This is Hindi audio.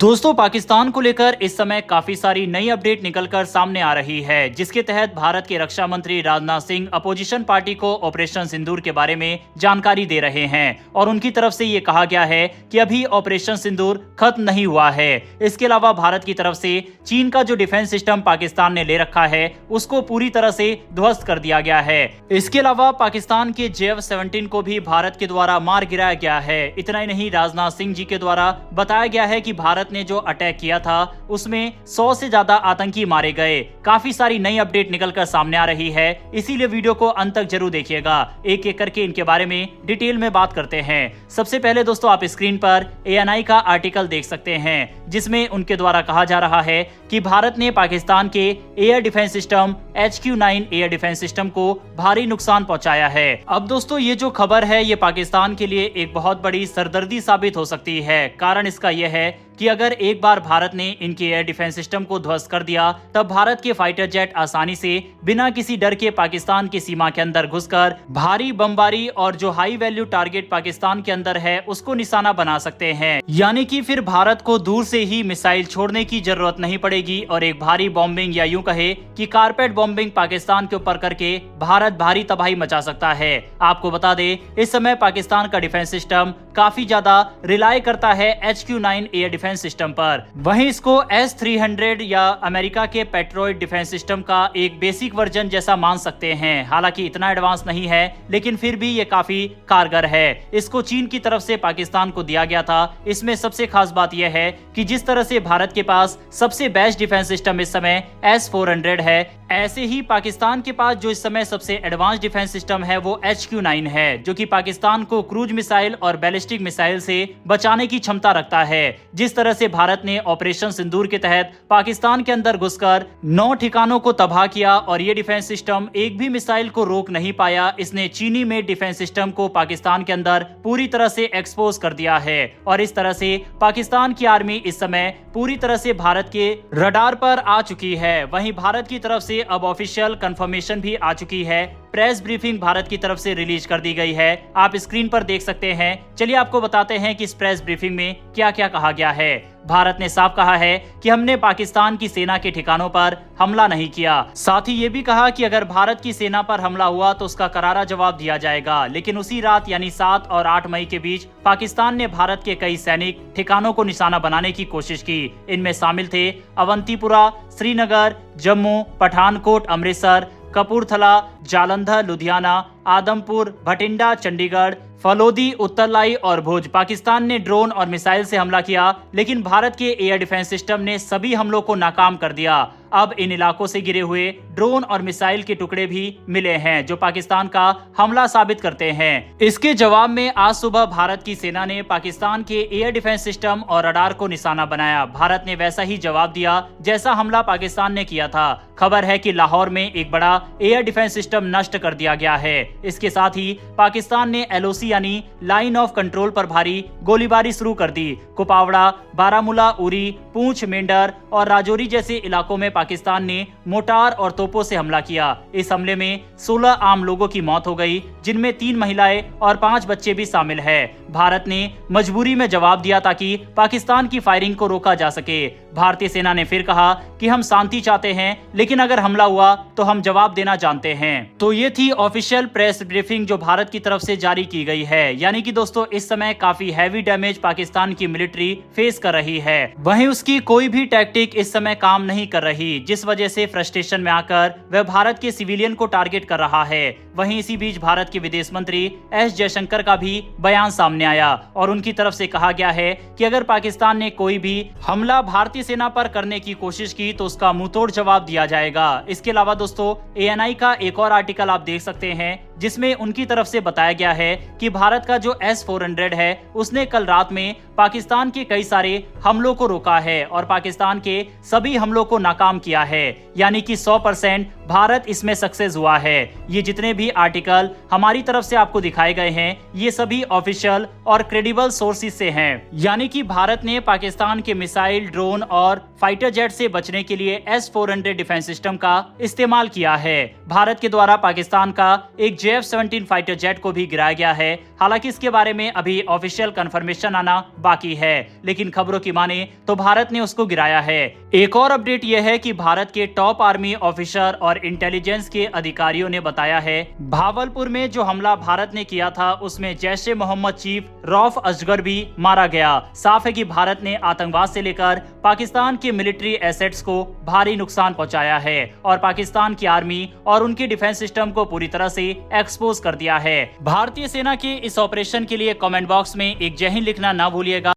दोस्तों, पाकिस्तान को लेकर इस समय काफी सारी नई अपडेट निकलकर सामने आ रही है, जिसके तहत भारत के रक्षा मंत्री राजनाथ सिंह अपोजिशन पार्टी को ऑपरेशन सिंदूर के बारे में जानकारी दे रहे हैं और उनकी तरफ से ये कहा गया है कि अभी ऑपरेशन सिंदूर खत्म नहीं हुआ है। इसके अलावा भारत की तरफ से चीन का जो डिफेंस सिस्टम पाकिस्तान ने ले रखा है उसको पूरी तरह से ध्वस्त कर दिया गया है। इसके अलावा पाकिस्तान के JF-17 को भी भारत के द्वारा मार गिराया गया है। इतना ही नहीं, राजनाथ सिंह जी के द्वारा बताया गया है कि भारत ने जो अटैक किया था उसमें 100 से ज्यादा आतंकी मारे गए। काफी सारी नई अपडेट निकलकर सामने आ रही है, इसीलिए वीडियो को अंत तक जरूर देखिएगा। एक एक करके इनके बारे में डिटेल में बात करते हैं। सबसे पहले दोस्तों, आप स्क्रीन पर ANI का आर्टिकल देख सकते हैं, जिसमें उनके द्वारा कहा जा रहा है कि भारत ने पाकिस्तान के air defence system HQ-9 air defence system को भारी नुकसान पहुंचाया है। अब दोस्तों, ये जो खबर है ये पाकिस्तान के लिए एक बहुत बड़ी सरदर्दी साबित हो सकती है। कारण इसका यह है कि अगर एक बार भारत ने इनके एयर डिफेंस सिस्टम को ध्वस्त कर दिया, तब भारत के फाइटर जेट आसानी से बिना किसी डर के पाकिस्तान की सीमा के अंदर घुसकर भारी बमबारी और जो हाई वैल्यू टारगेट पाकिस्तान के अंदर है उसको निशाना बना सकते हैं। यानी कि फिर भारत को दूर से ही मिसाइल छोड़ने की जरूरत नहीं पड़ेगी और एक भारी बॉम्बिंग या यूं कहे कि कारपेट बॉम्बिंग पाकिस्तान के ऊपर करके भारत भारी तबाही मचा सकता है। आपको बता दें, इस समय पाकिस्तान का डिफेंस सिस्टम काफी ज्यादा रिलाय करता है HQ-9 एयर डिफेंस सिस्टम पर। वहीं इसको S-300 या अमेरिका के पेट्रोइड डिफेंस सिस्टम का एक बेसिक वर्जन जैसा मान सकते हैं। हालांकि इतना एडवांस नहीं है, लेकिन फिर भी ये काफी कारगर है। इसको चीन की तरफ से पाकिस्तान को दिया गया था। इसमें सबसे खास बात यह है कि जिस तरह से भारत के पास सबसे बेस्ट डिफेंस सिस्टम इस समय S-400 है, ऐसे ही पाकिस्तान के पास जो इस समय सबसे एडवांस डिफेंस सिस्टम है वो HQ-9 है, जो कि पाकिस्तान को क्रूज मिसाइल और बैलिस्टिक मिसाइल से बचाने की क्षमता रखता है। जिस तरह से भारत ने ऑपरेशन सिंदूर के तहत पाकिस्तान के अंदर घुसकर 9 ठिकानों को तबाह किया और ये डिफेंस सिस्टम एक भी मिसाइल को रोक नहीं पाया। इसने चीनी मेड डिफेंस सिस्टम को पाकिस्तान के अंदर पूरी तरह से एक्सपोज कर दिया है और इस तरह से पाकिस्तान की आर्मी इस समय पूरी तरह से भारत के रडार पर आ चुकी है। वहीं भारत की तरफ से अब ऑफिशियल कंफर्मेशन भी आ चुकी है। प्रेस ब्रीफिंग भारत की तरफ से रिलीज कर दी गई है, आप स्क्रीन पर देख सकते हैं। चलिए आपको बताते हैं कि इस प्रेस ब्रीफिंग में क्या क्या कहा गया है। भारत ने साफ कहा है कि हमने पाकिस्तान की सेना के ठिकानों पर हमला नहीं किया। साथ ही ये भी कहा कि अगर भारत की सेना पर हमला हुआ तो उसका करारा जवाब दिया जाएगा। लेकिन उसी रात यानी 7 और 8 मई के बीच पाकिस्तान ने भारत के कई सैनिक ठिकानों को निशाना बनाने की कोशिश की। इनमें शामिल थे अवंतीपुरा, श्रीनगर, जम्मू, पठानकोट, अमृतसर, कपूरथला, जालंधर, लुधियाना, आदमपुर, भटिंडा, चंडीगढ़, फलोदी, उत्तरलाई और भुज। पाकिस्तान ने ड्रोन और मिसाइल से हमला किया, लेकिन भारत के एयर डिफेंस सिस्टम ने सभी हमलों को नाकाम कर दिया। अब इन इलाकों से गिरे हुए ड्रोन और मिसाइल के टुकड़े भी मिले हैं, जो पाकिस्तान का हमला साबित करते हैं। इसके जवाब में आज सुबह भारत की सेना ने पाकिस्तान के एयर डिफेंस सिस्टम और रडार को निशाना बनाया। भारत ने वैसा ही जवाब दिया जैसा हमला पाकिस्तान ने किया था। खबर है कि लाहौर में एक बड़ा एयर डिफेंस सिस्टम नष्ट कर दिया गया है। इसके साथ ही पाकिस्तान ने LOC यानी लाइन ऑफ कंट्रोल पर भारी गोलीबारी शुरू कर दी। कुपावड़ा, बारामूला, उरी, पूंछ, मेंढर और राजौरी जैसे इलाकों में पाकिस्तान ने मोटार और तोपों से हमला किया। इस हमले में 16 आम लोगों की मौत हो गई, जिनमें 3 महिलाएं और 5 बच्चे भी शामिल है। भारत ने मजबूरी में जवाब दिया ताकि पाकिस्तान की फायरिंग को रोका जा सके। भारतीय सेना ने फिर कहा कि हम शांति चाहते हैं, लेकिन अगर हमला हुआ तो हम जवाब देना जानते हैं। तो ये थी ऑफिशियल प्रेस ब्रीफिंग जो भारत की तरफ से जारी की गई है। यानी कि दोस्तों, इस समय काफी हैवी डैमेज पाकिस्तान की मिलिट्री फेस कर रही है। वहीं उसकी कोई भी टैक्टिक इस समय काम नहीं कर रही, जिस वजह से फ्रस्ट्रेशन में आकर वह भारत के सिविलियन को टारगेट कर रहा है। वहीं इसी बीच भारत के विदेश मंत्री S जयशंकर का भी बयान सामने आया और उनकी तरफ से कहा गया है कि अगर पाकिस्तान ने कोई भी हमला भारतीय सेना पर करने की कोशिश की तो उसका मुंहतोड़ जवाब दिया जाएगा। इसके अलावा दोस्तों, ANI का एक और आर्टिकल आप देख सकते हैं, जिसमें उनकी तरफ से बताया गया है कि भारत का जो S-400 है उसने कल रात में पाकिस्तान के कई सारे हमलों को रोका है और पाकिस्तान के सभी हमलों को नाकाम किया है। यानी कि 100% भारत इसमें सक्सेस हुआ है। ये जितने भी आर्टिकल हमारी तरफ से आपको दिखाए गए हैं, ये सभी ऑफिशियल और क्रेडिबल सोर्सेज से हैं। यानी कि भारत ने पाकिस्तान के मिसाइल, ड्रोन और फाइटर जेट से बचने के लिए S-400 डिफेंस सिस्टम का इस्तेमाल किया है। भारत के द्वारा पाकिस्तान का एक JF-17 फाइटर जेट को भी गिराया गया है। हालांकि इसके बारे में अभी ऑफिशियल कंफर्मेशन आना बाकी है, लेकिन खबरों की माने तो भारत ने उसको गिराया है। एक और अपडेट यह है कि भारत के टॉप आर्मी ऑफिसर और इंटेलिजेंस के अधिकारियों ने बताया है, भावलपुर में जो हमला भारत ने किया था उसमें जैश ए मोहम्मद चीफ रऊफ असगर भी मारा गया। साफ है कि भारत ने आतंकवाद से लेकर पाकिस्तान के मिलिट्री एसेट्स को भारी नुकसान पहुंचाया है और पाकिस्तान की आर्मी और उनके डिफेंस सिस्टम को पूरी तरह से एक्सपोज कर दिया है। भारतीय सेना के इस ऑपरेशन के लिए कमेंट बॉक्स में एक जय हिंद लिखना ना भूलिएगा।